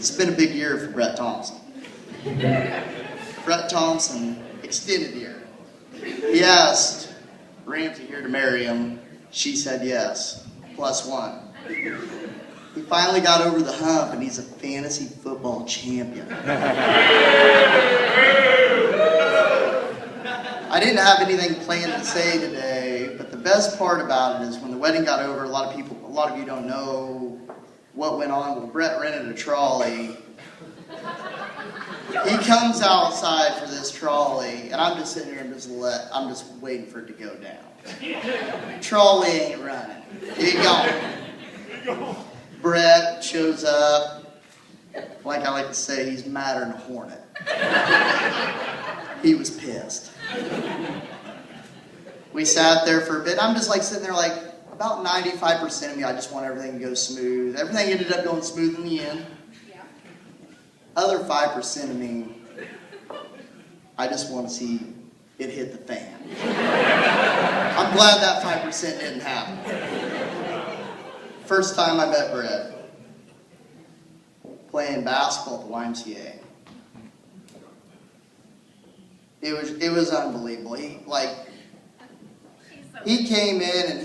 It's been a big year for Brett Thompson. Brett Thompson, extended year. He asked Ramsey here to marry him. She said yes, +1. He finally got over the hump, and he's a fantasy football champion. I didn't have anything planned to say today, but the best part about it is when the wedding got over, a lot of you don't know what went on. Well, Brett rented a trolley. He comes outside for this trolley, and I'm just sitting here and I'm just waiting for it to go down. Trolley ain't running. He gone. Brett shows up. Like I like to say, he's madder than a hornet. He was pissed. We sat there for a bit. I'm just like sitting there like, about 95% of me, I just want everything to go smooth. Everything ended up going smooth in the end. Yeah. Other 5% of me, I just want to see it hit the fan. I'm glad that 5% didn't happen. First time I met Brett, playing basketball at the YMCA. It was unbelievable. He came in and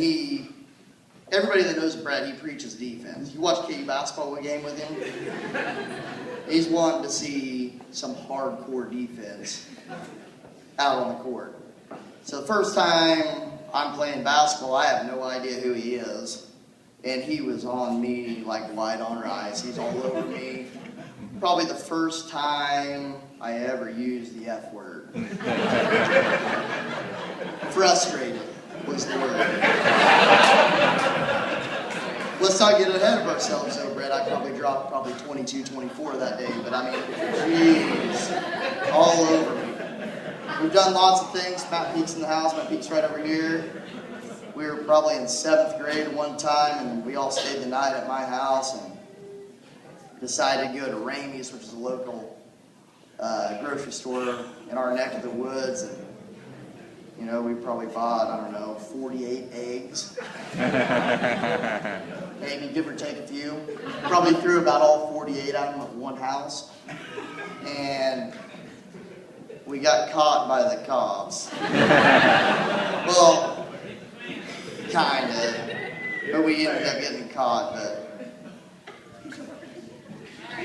everybody that knows Brett, he preaches defense. You watch KU basketball game with him, he's wanting to see some hardcore defense out on the court. So the first time I'm playing basketball, I have no idea who he is. And he was on me like light on rice. He's all over me. Probably the first time I ever used the F word. Frustrated was the word. Let's not get ahead of ourselves though, Brett. I probably dropped 22, 24 that day, but I mean, jeez, all over me. We've done lots of things. Matt Peak's in the house. Matt Peak's right over here. We were probably in 7th grade one time, and we all stayed the night at my house and decided to go to Ramey's, which is a local grocery store in our neck of the woods. And, you know, we probably bought, I don't know, 48 eggs. Maybe give or take a few. Probably threw about all 48 out of one house. And we got caught by the cops. Well, kind of. But we ended up getting caught. But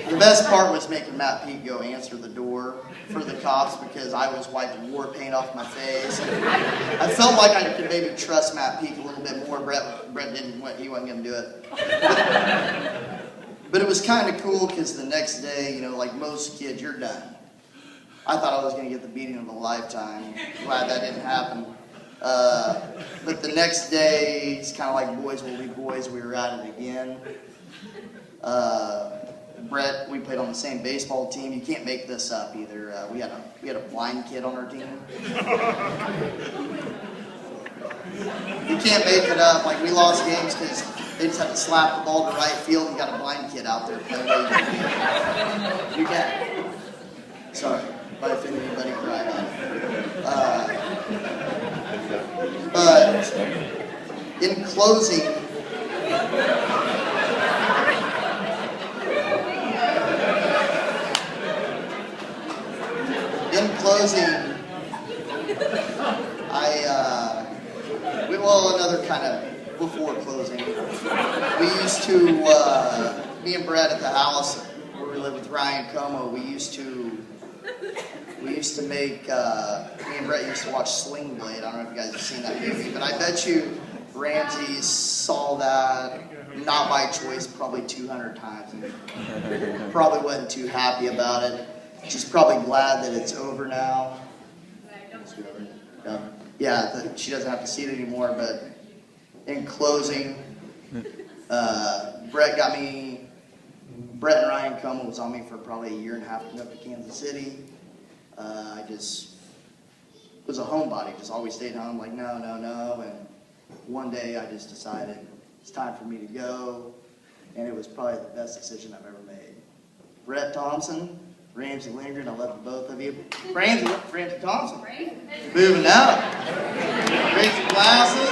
the best part was making Matt Peak go answer the door for the cops because I was wiping war paint off my face. I felt like I could maybe trust Matt Peak a little bit more. Brett didn't. He wasn't going to do it. But it was kind of cool because the next day, you know, like most kids, you're done. I thought I was going to get the beating of a lifetime. Glad that didn't happen. But the next day, it's kind of like boys will be boys. We were at it again. Brett, we played on the same baseball team. You can't make this up either. We had a blind kid on our team. You can't make it up. Like we lost games because they just had to slap the ball to right field and got a blind kid out there playing. You can't. Sorry, if anybody cried on it. But in closing. Another kind of before closing, we used to, me and Brett at the house where we live with Ryan Como, we used to make, me and Brett used to watch Sling Blade. I don't know if you guys have seen that movie, but I bet you Ramsey saw that, not by choice, probably 200 times, and probably wasn't too happy about it. She's probably glad that it's over now. Yeah, she doesn't have to see it anymore, but in closing, Brett and Ryan Como was on me for probably a year and a half to up to Kansas City. I just was a homebody, just always stayed home, like no, and one day I just decided it's time for me to go, and it was probably the best decision I've ever made. Brett Thompson, Ramsey Lindgren, I love both of you. Ramsey Thompson. Moving up. Raise your glasses.